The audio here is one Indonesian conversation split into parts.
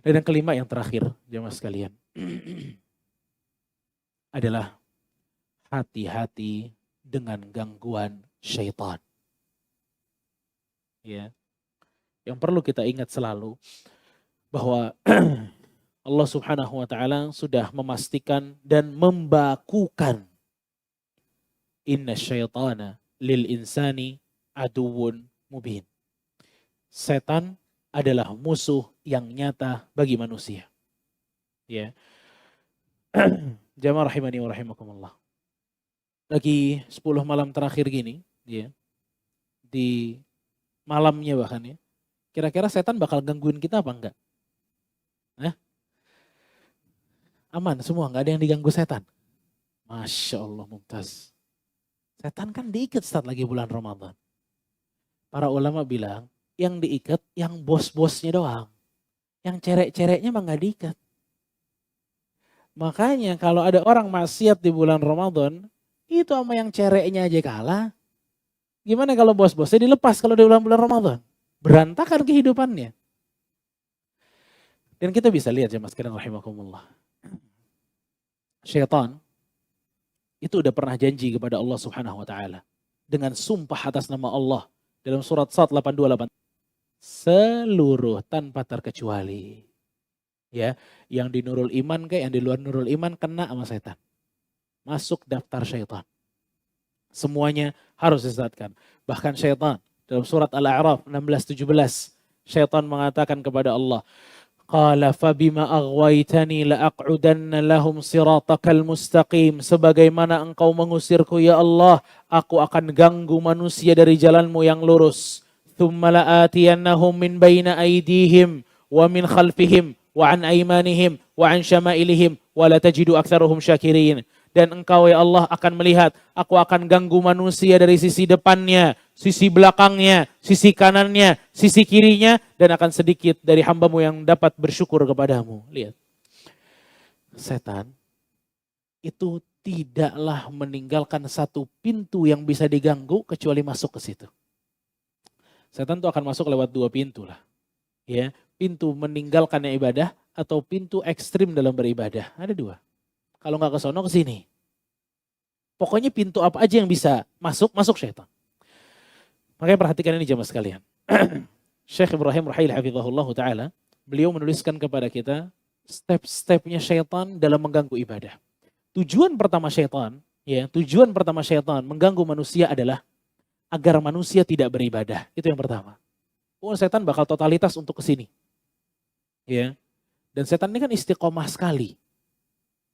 Dan yang kelima, yang terakhir, jemaah sekalian, adalah hati-hati dengan gangguan syaitan. Ya, yang perlu kita ingat selalu bahwa Allah Subhanahu wa taala sudah memastikan dan membakukan inna syaitana lil insani aduwwun mubin. Setan adalah musuh yang nyata bagi manusia. Ya. Jamaah rahimani wa rahimakumullah. Lagi 10 malam terakhir gini, ya. Di malamnya bahkan ya. Kira-kira setan bakal gangguin kita apa enggak? Aman semua, enggak ada yang diganggu setan. Masya Allah, mumtaz. Setan kan diikat saat lagi bulan Ramadan. Para ulama bilang, yang diikat yang bos-bosnya doang. Yang cerek-cereknya mah nggak diikat. Makanya kalau ada orang maksiat di bulan Ramadan, itu sama yang cereknya aja kalah. Gimana kalau bos-bosnya dilepas kalau di bulan-bulan Ramadan? Berantakan kehidupannya. Dan kita bisa lihat ya mas sekalian rahimakumullah. Syaitan itu udah pernah janji kepada Allah Subhanahu wa taala dengan sumpah atas nama Allah dalam surat Sad 828 seluruh tanpa terkecuali. Ya, yang di Nurul Iman kayak yang di luar Nurul Iman kena sama setan. Masuk daftar syaitan. Semuanya harus disesatkan. Bahkan syaitan dalam surat Al-A'raf 16-17 syaitan mengatakan kepada Allah, qala fabima aghwaytani la'aq'udanna lahum siratakal mustaqim. Sebagaimana engkau mengusirku ya Allah, aku akan ganggu manusia dari jalanmu yang lurus. Thumma la'atiyannahum min baina aydihim wa min khalfihim wa an aymanihim wa an syama'ilihim wa la tajidu aktsaruhum syakirin. Dan engkau ya Allah akan melihat, aku akan ganggu manusia dari sisi depannya, sisi belakangnya, sisi kanannya, sisi kirinya, dan akan sedikit dari hambamu yang dapat bersyukur kepadamu. Lihat. Setan itu tidaklah meninggalkan satu pintu yang bisa diganggu kecuali masuk ke situ. Setan itu akan masuk lewat dua pintu lah. Ya, pintu meninggalkannya ibadah atau pintu ekstrim dalam beribadah. Ada dua. Kalau nggak ke sono ke sini. Pokoknya pintu apa aja yang bisa masuk syaitan. Makanya perhatikan ini jemaah sekalian. Syekh Ibrahim Ruhail hafizahullah taala, beliau menuliskan kepada kita step-stepnya syaitan dalam mengganggu ibadah. Tujuan pertama syaitan mengganggu manusia adalah agar manusia tidak beribadah. Itu yang pertama. Setan bakal totalitas untuk ke sini. Ya. Dan setan ini kan istiqomah sekali.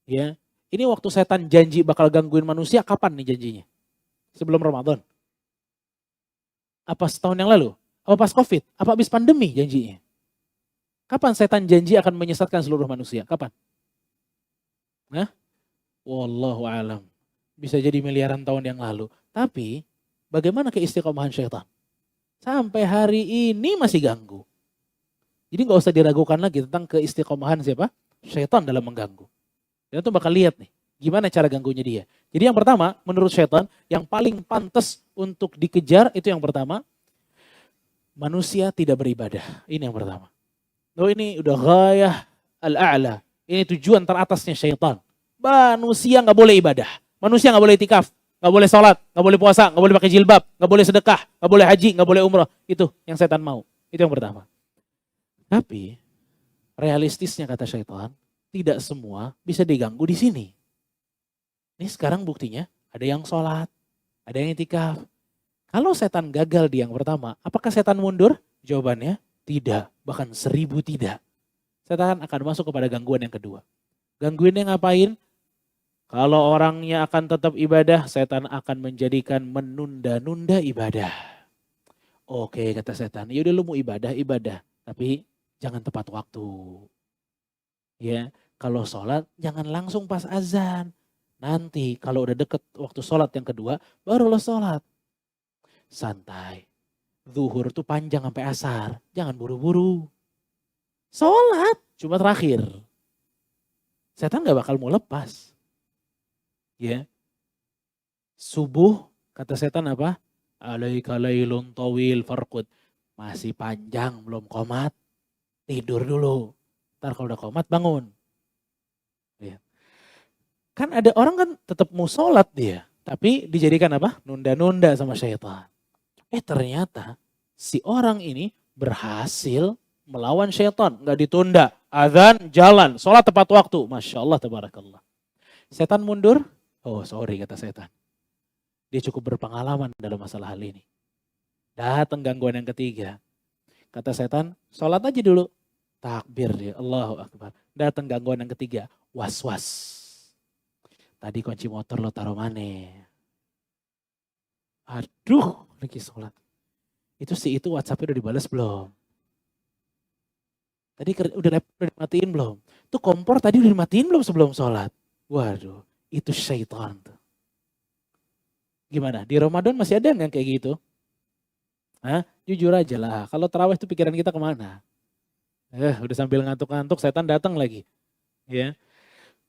Ya. Ini waktu setan janji bakal gangguin manusia, kapan nih janjinya? Sebelum Ramadan? Apa setahun yang lalu? Apa pas Covid? Apa habis pandemi janjinya? Kapan setan janji akan menyesatkan seluruh manusia? Kapan? Wallahu alam. Bisa jadi miliaran tahun yang lalu. Tapi bagaimana keistiqomahan syaitan? Sampai hari ini masih ganggu. Jadi gak usah diragukan lagi tentang keistiqomahan siapa? Syaitan dalam mengganggu. Dan itu bakal lihat nih, gimana cara ganggunya dia. Jadi yang pertama, menurut syaitan, yang paling pantas untuk dikejar itu yang pertama, manusia tidak beribadah. Ini yang pertama. Ini udah ghayah al-a'la. Ini tujuan teratasnya syaitan. Manusia gak boleh ibadah. Manusia gak boleh itikaf. Gak boleh sholat, gak boleh puasa, gak boleh pakai jilbab, gak boleh sedekah, gak boleh haji, gak boleh umrah. Itu yang setan mau. Itu yang pertama. Tapi, realistisnya kata syaitan, tidak semua bisa diganggu di sini. Ini sekarang buktinya ada yang sholat, ada yang itikaf. Kalau setan gagal di yang pertama, apakah setan mundur? Jawabannya tidak, bahkan 1000 tidak. Setan akan masuk kepada gangguan yang kedua. Gangguinnya ngapain? Kalau orangnya akan tetap ibadah, setan akan menjadikan menunda-nunda ibadah. Oke kata setan, yaudah lu mau ibadah, tapi jangan tepat waktu. Ya, kalau sholat jangan langsung pas azan. Nanti kalau udah deket waktu sholat yang kedua, baru lo sholat. Santai. Zuhur tuh panjang sampai asar. Jangan buru-buru. Sholat cuma terakhir. Setan gak bakal mau lepas. Ya. Subuh kata setan apa? Alaika lailun tawil farqud. Masih panjang belum qomat. Tidur dulu. Ntar kalau udah qomat bangun. Ya. Kan ada orang kan tetap mau sholat dia. Tapi dijadikan apa? Nunda-nunda sama syaitan. Ternyata si orang ini berhasil melawan syaitan. Nggak ditunda. Azan, jalan. Sholat tepat waktu. Masya Allah, tabarakallah. Setan mundur. Oh sorry kata setan. Dia cukup berpengalaman dalam masalah hal ini. Datang gangguan yang ketiga. Kata setan, sholat aja dulu. Takbir dia, Allahu Akbar. Datang gangguan yang ketiga. Was-was. Tadi kunci motor lo taruh mana? Aduh, lagi sholat. Itu WhatsApp-nya udah dibalas belum? Tadi udah dimatiin belum? Tuh kompor tadi udah dimatiin belum sebelum sholat? Waduh, itu syaitan tuh. Gimana? Di Ramadan masih ada yang kayak gitu? Hah? Jujur aja lah. Kalau tarawih itu pikiran kita kemana? Udah sambil ngantuk-ngantuk, setan datang lagi. Ya.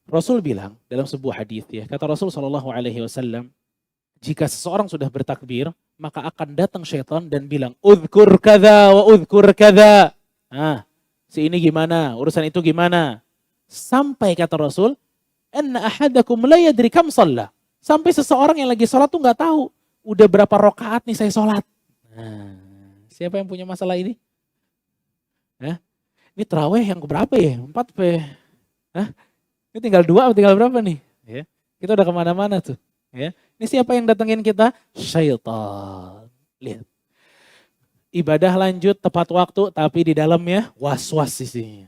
Rasul bilang dalam sebuah hadis ya, kata Rasul SAW, jika seseorang sudah bertakbir, maka akan datang syaitan dan bilang, "Udhkur kadza wa udhkur kadza." Si ini gimana? Urusan itu gimana? Sampai kata Rasul, "Anna ahadakum la yadri kam shalla." Sampai seseorang yang lagi sholat tuh nggak tahu udah berapa rakaat nih saya sholat. Siapa yang punya masalah ini? Ini tarawih yang berapa ya? 4 Ini tinggal 2 atau tinggal berapa nih? Ya. Kita udah kemana-mana tuh. Ya. Ini siapa yang datengin kita? Syaitan. Lihat. Ibadah lanjut tepat waktu tapi di dalamnya was-was isinya.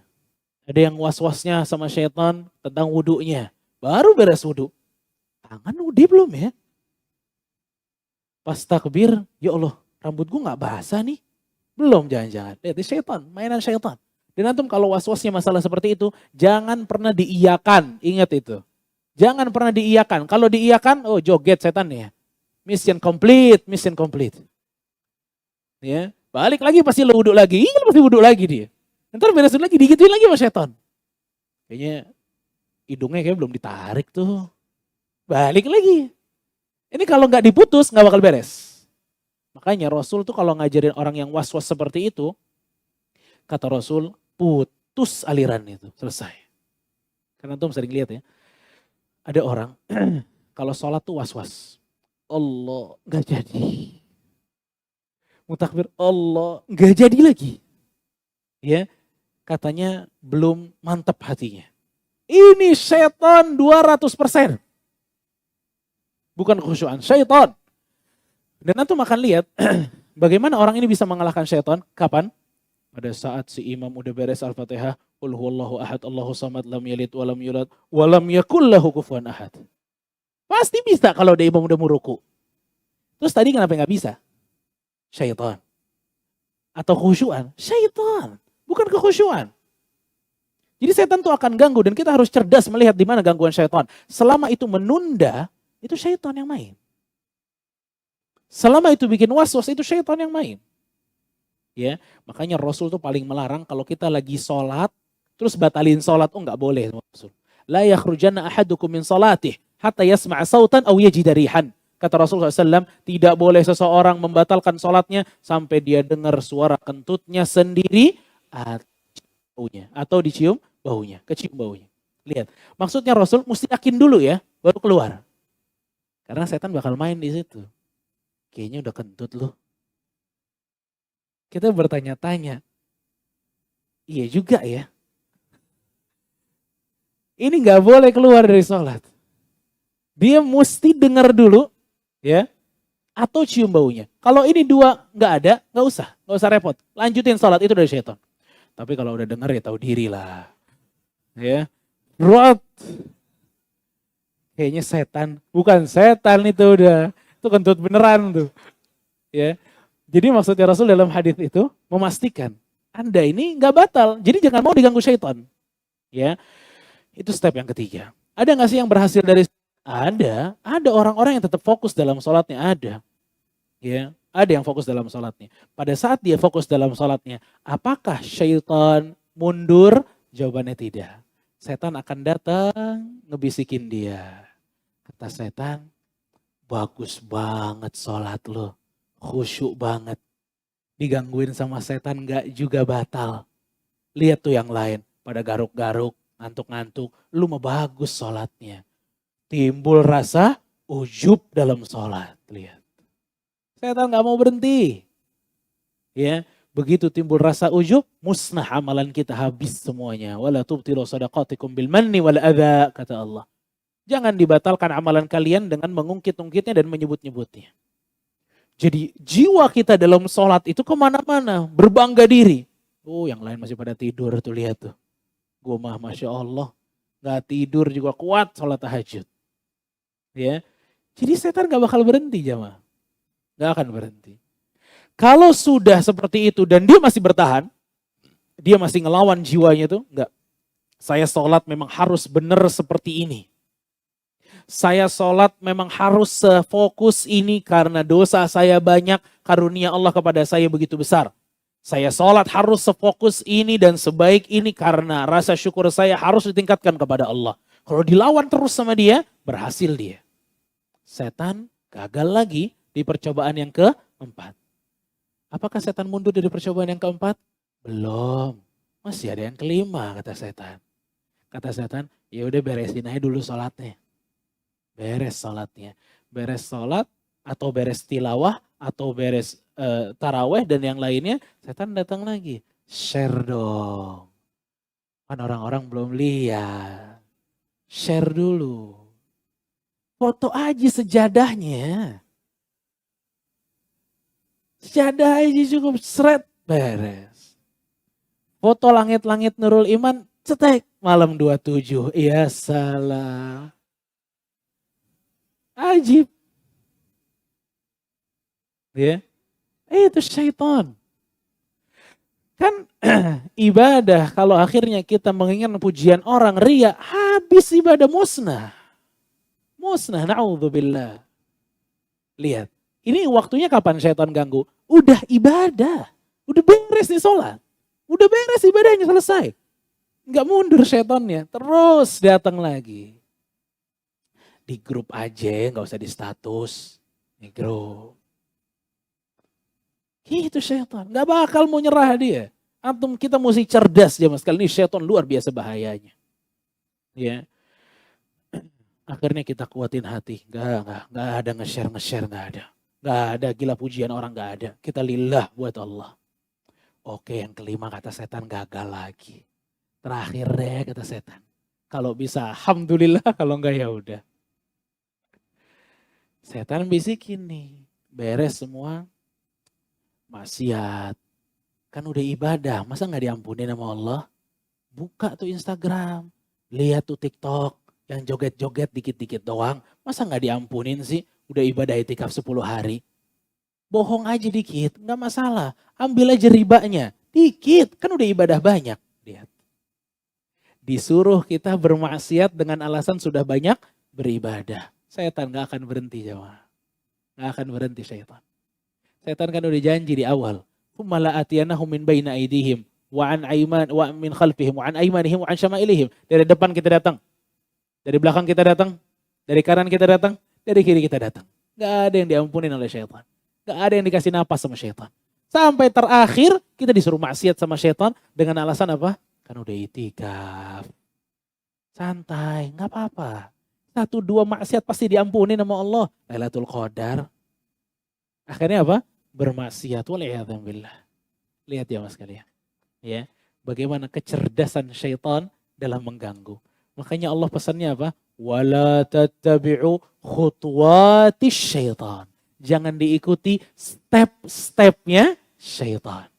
Ada yang was-wasnya sama syaitan tentang wudunya. Baru beres wudu. Tangan udah belum ya? Pas takbir, ya Allah rambut gue gak basah nih. Belum jangan-jangan. Lihat syaitan, mainan syaitan. Dan antum kalau was-wasnya masalah seperti itu, jangan pernah diiyakan. Ingat itu. Jangan pernah diiyakan. Kalau diiyakan, oh joget setan ya. Mission complete. Ya, balik lagi pasti lo wuduk lagi. Iya pasti wuduk lagi dia. Ntar beres lagi, digituin lagi sama setan. Kayaknya hidungnya kayak belum ditarik tuh. Balik lagi. Ini kalau nggak diputus nggak bakal beres. Makanya Rasul tuh kalau ngajarin orang yang was-was seperti itu, kata Rasul, putus aliran itu, selesai. Karena antum sering lihat ya, ada orang kalau sholat tuh was-was. Allah nggak jadi. Mutakbir Allah nggak jadi lagi. Ya, katanya belum mantap hatinya. Ini setan 200%. Bukan kekhusyuan, syaitan. Dan antum akan lihat bagaimana orang ini bisa mengalahkan syaitan. Kapan? Pada saat si imam udah beres Al-Fatihah, qul huwallahu ahad, Allahu samad, lam yalid walam yulad, walam yakul lahu kufuwan ahad. Pasti bisa kalau dia imam udah mau ruku. Terus tadi kenapa nggak bisa? Syaitan. Atau khusyuan? Syaitan. Bukan kekhusyuan. Jadi setan tuh akan ganggu dan kita harus cerdas melihat di mana gangguan syaitan. Selama itu menunda, itu syaitan yang main. Selama itu bikin was-was, itu syaitan yang main. Ya, makanya Rasul tuh paling melarang kalau kita lagi sholat, terus batalin sholat. Oh nggak boleh Rasul. La yakhrujanna ahadukum min salatih hatta yasma'a sautan aw yajida rihan. Kata Rasulullah SAW, tidak boleh seseorang membatalkan sholatnya sampai dia dengar suara kentutnya sendiri atau dicium baunya, kecium baunya. Lihat, maksudnya Rasul mesti yakin dulu ya, baru keluar. Karena setan bakal main di situ. Kayaknya udah kentut loh. Kita bertanya-tanya, iya juga ya. Ini nggak boleh keluar dari sholat. Dia mesti dengar dulu, ya, atau cium baunya. Kalau ini dua nggak ada, nggak usah repot. Lanjutin sholat, itu dari syaitan. Tapi kalau udah dengar ya tahu diri lah, ya. Rot, kayaknya setan, bukan setan itu udah, itu kentut beneran tuh, ya. Jadi maksudnya Rasul dalam hadis itu memastikan Anda ini nggak batal, jadi jangan mau diganggu syaitan, ya. Itu step yang ketiga. Ada nggak sih yang berhasil dari? Ada orang-orang yang tetap fokus dalam sholatnya, ada. Ya, ada yang fokus dalam sholatnya. Pada saat dia fokus dalam sholatnya, apakah syaitan mundur? Jawabannya tidak. Setan akan datang, ngebisikin dia. Kata setan, bagus banget sholat lo, khusyuk banget. Digangguin sama setan gak juga batal. Lihat tuh yang lain, pada garuk-garuk, ngantuk-ngantuk. Lu mah bagus sholatnya. Timbul rasa ujub dalam sholat. Lihat. Setan gak mau berhenti. Ya, begitu timbul rasa ujub, musnah amalan kita, habis semuanya. Wala tubtilu sadaqatikum bil manni wal adha, kata Allah. Jangan dibatalkan amalan kalian dengan mengungkit-ungkitnya dan menyebut-nyebutnya. Jadi jiwa kita dalam sholat itu kemana-mana, berbangga diri. Oh, yang lain masih pada tidur tuh, lihat tuh. Gue mah Masya Allah, gak tidur juga kuat sholat tahajud. Ya, jadi setan gak bakal berhenti jamaah. Gak akan berhenti. Kalau sudah seperti itu dan dia masih bertahan, dia masih ngelawan jiwanya tuh, enggak. Saya sholat memang harus benar seperti ini. Saya sholat memang harus sefokus ini karena dosa saya banyak, karunia Allah kepada saya begitu besar. Saya sholat harus sefokus ini dan sebaik ini karena rasa syukur saya harus ditingkatkan kepada Allah. Kalau dilawan terus sama dia, berhasil dia. Setan gagal lagi di percobaan yang keempat. Apakah setan mundur dari percobaan yang keempat? Belum. Masih ada yang kelima, kata setan. Kata setan, ya udah beresin aja dulu sholatnya. Beres sholatnya. Beres sholat atau beres tilawah atau beres taraweh dan yang lainnya, setan datang lagi. Share dong. Kan orang-orang belum lihat. Share dulu. Foto aja sejadahnya. Sejadah aja cukup, seret, beres. Foto langit-langit Nurul Iman, cetek, malam 27. Ya salah. Ajib. Ya. Itu syaitan. Kan ibadah kalau akhirnya kita menginginkan pujian orang, ria, habis ibadah musnah. Musnah, na'udzubillah. Lihat, ini waktunya kapan syaitan ganggu? Udah ibadah. Udah beres nih sholat. Udah beres ibadahnya, selesai. Enggak mundur syaitannya, terus datang lagi. Di grup aja, gak usah di status. Di grup. Gitu syaitan, gak bakal mau nyerah dia. Antum kita mesti cerdas ya mas, kali ini syaitan luar biasa bahayanya. Ya. Akhirnya kita kuatin hati, gak ada nge-share, gak ada. Gak ada gila pujian orang, gak ada. Kita lillah buat Allah. Oke, yang kelima kata setan, gagal lagi. Terakhir deh kata setan. Kalau bisa alhamdulillah, kalau enggak ya udah. Setan bisikin nih, beres semua maksiat. Kan udah ibadah, masa gak diampuni sama Allah? Buka tuh Instagram, lihat tuh TikTok yang joget-joget dikit-dikit doang. Masa gak diampunin sih? Udah ibadah itikaf 10 hari. Bohong aja dikit, gak masalah. Ambil aja ribanya, dikit. Kan udah ibadah banyak. Lihat. Disuruh kita bermaksiat dengan alasan sudah banyak beribadah. Setan gak akan berhenti jemaah. Gak akan berhenti setan. Setan kan udah janji di awal. Fumala atiyanahum min baina aidihim wa an ayman wa min khalfihim wa an aymanihim wa an syama'ilihim. Dari depan kita datang. Dari belakang kita datang. Dari kanan kita datang. Dari kiri kita datang. Gak ada yang diampunin oleh syaitan. Gak ada yang dikasih napas sama syaitan. Sampai terakhir kita disuruh maksiat sama syaitan dengan alasan apa? Kan udah itikaf. Santai, gak apa-apa. 1-2 maksiat pasti diampuni sama Allah. Lailatul Qadar. Akhirnya apa? Bermaksiat. Waliyadzubillah. Lihat ya mas kalian. Ya, bagaimana kecerdasan syaitan dalam mengganggu. Makanya Allah pesannya apa? Wala tattabi'u khutuwatis syaitan. Jangan diikuti step-stepnya syaitan.